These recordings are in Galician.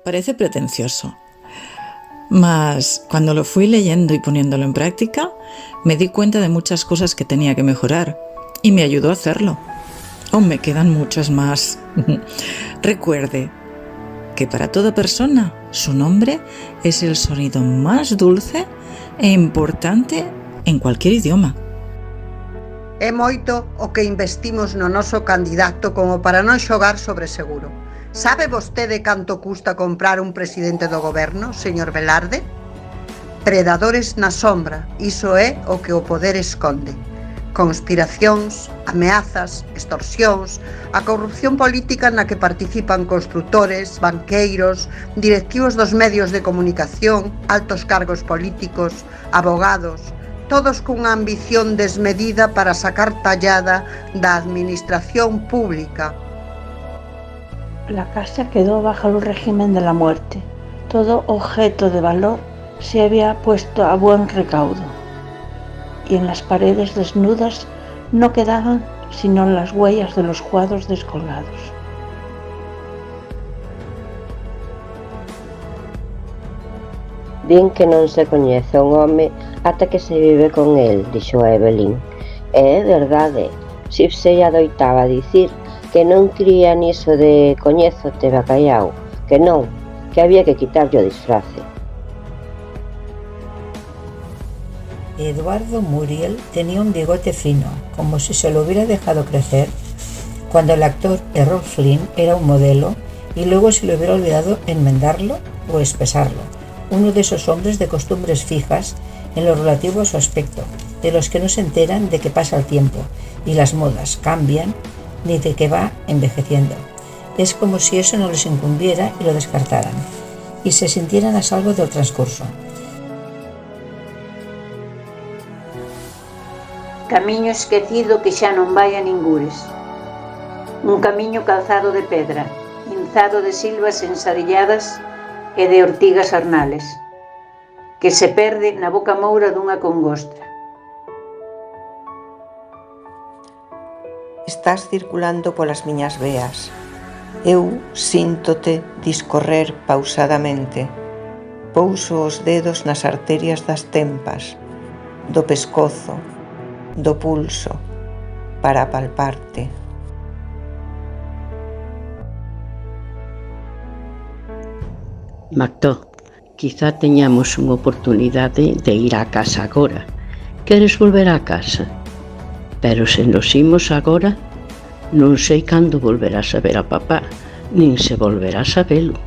Parece pretencioso, mas cuando lo fui leyendo y poniéndolo en práctica, me di cuenta de muchas cosas que tenía que mejorar y me ayudó a hacerlo. Aún me quedan muchas más. Recuerde que para toda persona su nombre es el sonido más dulce e importante en cualquier idioma. É moito o que investimos no noso candidato como para non xogar sobre seguro. Sabe vostede canto custa comprar un presidente do goberno, señor Velarde? Predadores na sombra, iso é o que o poder esconde. Conspiracións, ameazas, extorsións, a corrupción política na que participan construtores, banqueiros, directivos dos medios de comunicación, altos cargos políticos, abogados, todos cunha ambición desmedida para sacar tallada da administración pública. La casa quedó bajo el régimen de la muerte. Todo objeto de valor se había puesto a buen recaudo. Y en las paredes desnudas no quedaban sino las huellas de los cuadros descolgados. Din que non se coñece un home ata que se vive con el, dixo a Evelyn. E é verdade, Sipsey adoitaba dicir que non cría niso de coñézote bacallao, que non, que había que quitarlle o disfrace. Eduardo Muriel tenía un bigote fino, como si se lo hubiera dejado crecer, cuando el actor Errol Flynn era un modelo y luego se le hubiera olvidado enmendarlo o espesarlo. Uno de esos hombres de costumbres fijas en lo relativo a su aspecto, de los que no se enteran de que pasa el tiempo y las modas cambian, ni de que va envejeciendo. Es como si eso no les incumbiera y lo descartaran, y se sintieran a salvo del transcurso. Camiño esquecido que xa non vai a ningures. Un camiño calzado de pedra, inzado de silvas ensadilladas e de ortigas arnales, que se perde na boca moura dunha congosta. Estás circulando polas miñas veas. Eu síntote discorrer pausadamente. Pouso os dedos nas arterias das tempas, do pescozo, do pulso, para apalparte. Mactó, quizá teñamos unha oportunidade de ir á casa agora. Queres volver á casa? Pero se nos imos agora, non sei cando volverás a ver a papá, nin se volverás a velo.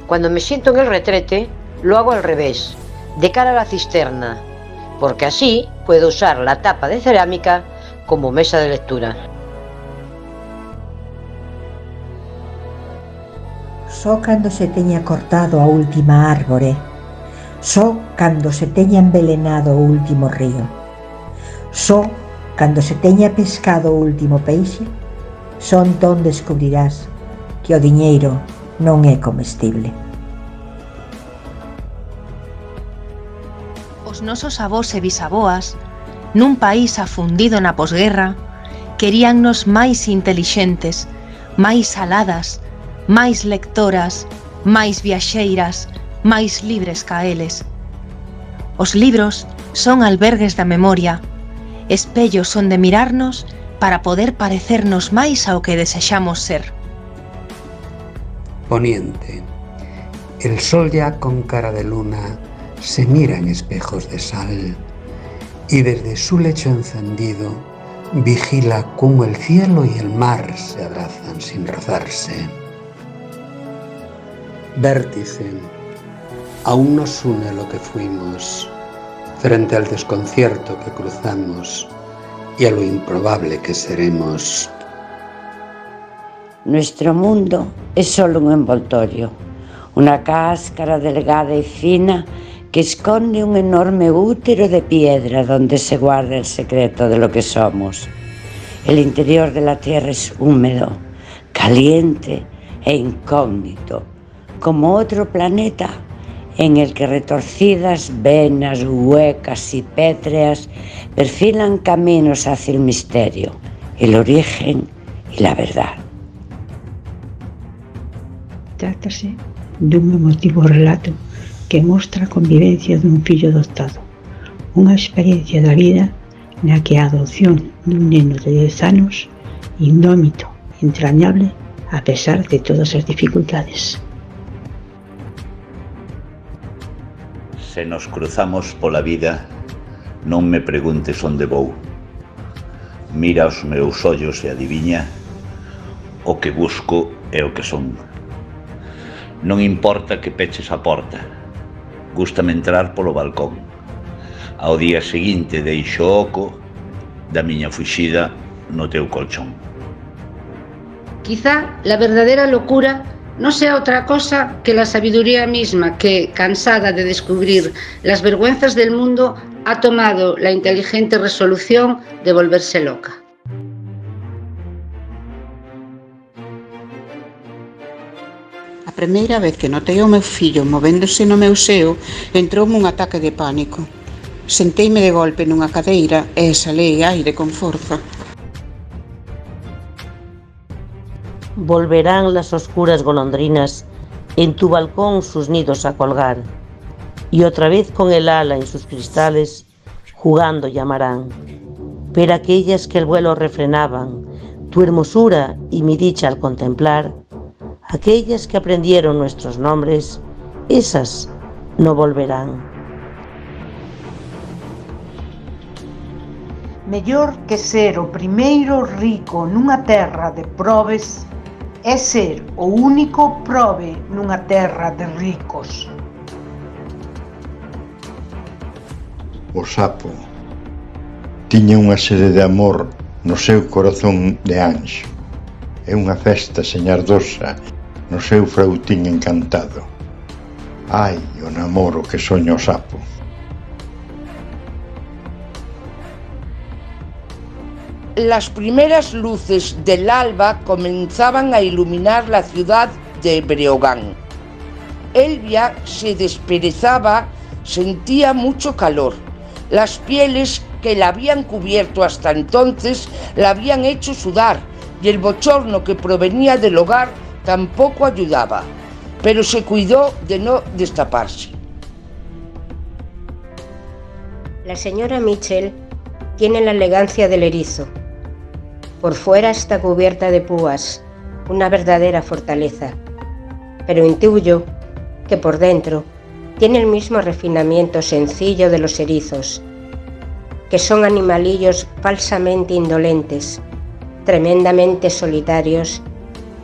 Cuando me siento en el retrete, lo hago al revés, de cara a la cisterna, porque así puedo usar la tapa de cerámica como mesa de lectura. Só cando se teña cortado a última árbore, só cando se teña envelenado o último río, só cando se teña pescado o último peixe, só entón descubrirás que o diñeiro non é comestible. Os nosos avós e bisaboas, nun país afundido na posguerra, queríannos máis intelixentes, máis saladas, máis lectoras, máis viaxeiras, máis libres ca eles. Os libros son albergues da memoria, espellos onde mirarnos para poder parecernos máis ao que desexamos ser. Poniente. El sol ya con cara de luna se mira en espejos de sal y desde su lecho encendido vigila cómo el cielo y el mar se abrazan sin rozarse. Vértice. Aún nos une lo que fuimos frente al desconcierto que cruzamos y a lo improbable que seremos. Nuestro mundo es solo un envoltorio, una cáscara delgada y fina que esconde un enorme útero de piedra donde se guarda el secreto de lo que somos. El interior de la Tierra es húmedo, caliente e incógnito, como otro planeta en el que retorcidas venas huecas y pétreas perfilan caminos hacia el misterio, el origen y la verdad. Trátase dun emotivo relato que mostra a convivencia dun fillo adoptado, unha experiencia da vida na que a adopción dun neno de 10 anos, indómito, entrañable, a pesar de todas as dificultades. Se nos cruzamos pola vida, non me preguntes onde vou. Mira os meus ollos e adiviña o que busco e o que son. Non importa que peches a porta, gústame entrar polo balcón. Ao día seguinte deixo o oco da miña fuxida no teu colchón. Quizá la verdadera locura no sea otra cosa que la sabiduría misma que, cansada de descubrir las vergüenzas del mundo, ha tomado la inteligente resolución de volverse loca. A primeira vez que notei o meu fillo movéndose no meu seo, entroume un ataque de pánico. Senteime de golpe nunha cadeira e exhalei aire con forza. Volverán las oscuras golondrinas en tu balcón sus nidos a colgar, y otra vez con el ala en sus cristales jugando llamarán. Pero aquellas que el vuelo refrenaban, tu hermosura y mi dicha al contemplar, aquellas que aprendieron nuestros nombres, esas no volverán. Mellor que ser o primeiro rico nunha terra de probes é ser o único probe nunha terra de ricos. O sapo tiña unha sede de amor no seu corazón de anxo e unha festa señardosa no seu frautín encantado. Ai, o namoro que soña o sapo. Las primeras luces del alba comenzaban a iluminar la ciudad de Breogán. Elvia se desperezaba, sentía mucho calor. Las pieles que la habían cubierto hasta entonces la habían hecho sudar y el bochorno que provenía del hogar tampoco ayudaba, pero se cuidó de no destaparse. La señora Mitchell tiene la elegancia del erizo. Por fuera está cubierta de púas, una verdadera fortaleza, pero intuyo que por dentro tiene el mismo refinamiento sencillo de los erizos, que son animalillos falsamente indolentes, tremendamente solitarios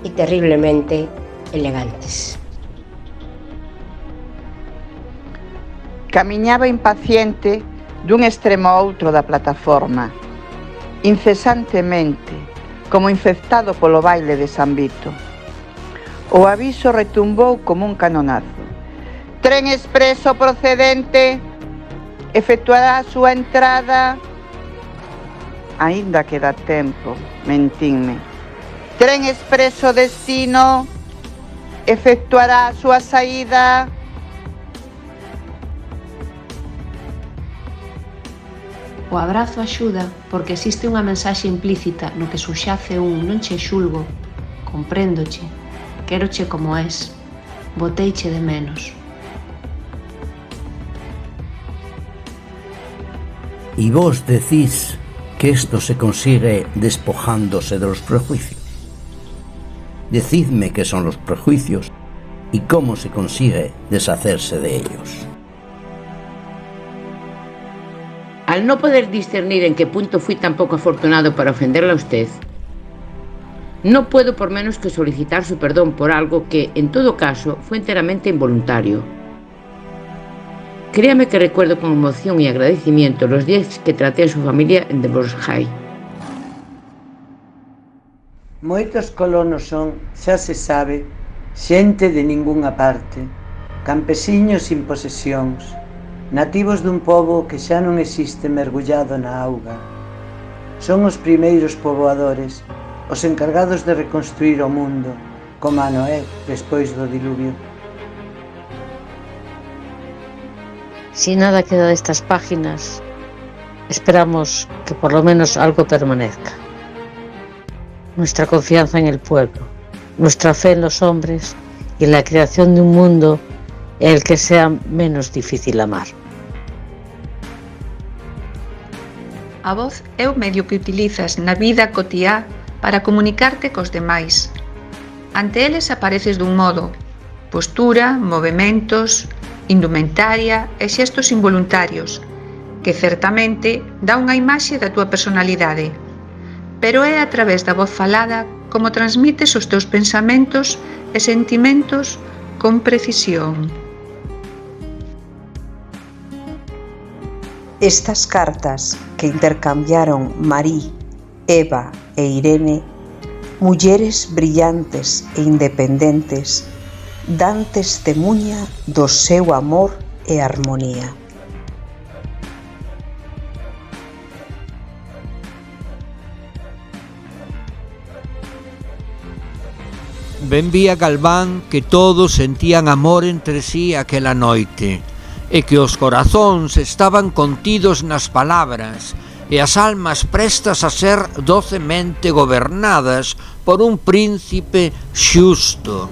y terriblemente elegantes. Camiñaba impaciente dun extremo a outro da plataforma, incesantemente, como infectado polo baile de San Vito. O aviso retumbou como un canonazo. Tren expreso procedente efectuará a súa entrada. Aínda queda tempo, mentinme. Tren expreso destino efectuará a súa saída. O abrazo axuda porque existe unha mensaxe implícita no que subxace un non che xulgo, compréndoche, quéroche como és, boteiche de menos. Y vos decís que esto se consigue despojándose de los prejuicios. Decidme qué son los prejuicios y cómo se consigue deshacerse de ellos. Al no poder discernir en qué punto fui tan poco afortunado para ofenderla a usted, no puedo por menos que solicitar su perdón por algo que, en todo caso, fue enteramente involuntario. Créame que recuerdo con emoción y agradecimiento los días que traté a su familia en Devorshai. Moitos colonos son, xa se sabe, xente de ningunha parte, campesiños sin posesións, nativos dun pobo que xa non existe mergullado na auga. Son os primeiros poboadores, os encargados de reconstruir o mundo, como a Noé despois do diluvio. Si nada queda de estas páginas, esperamos que por lo menos algo permanezca. nuestra confianza en el pueblo, nuestra fe en los hombres y en la creación de un mundo en el que sea menos difícil amar. A voz é o medio que utilizas na vida cotiá para comunicarte cos demais. Ante eles apareces dun modo: postura, movementos, indumentaria e xestos involuntarios, que certamente dá unha imaxe da túa personalidade. Pero é a través da voz falada como transmites os teus pensamentos e sentimentos con precisión. Estas cartas que intercambiaron Marí, Eva e Irene, mulleres brillantes e independentes, dan testemuña do seu amor e armonía. Ben vía Galván que todos sentían amor entre sí aquela noite, e que os corazóns estaban contidos nas palabras e as almas prestas a ser docemente gobernadas por un príncipe xusto.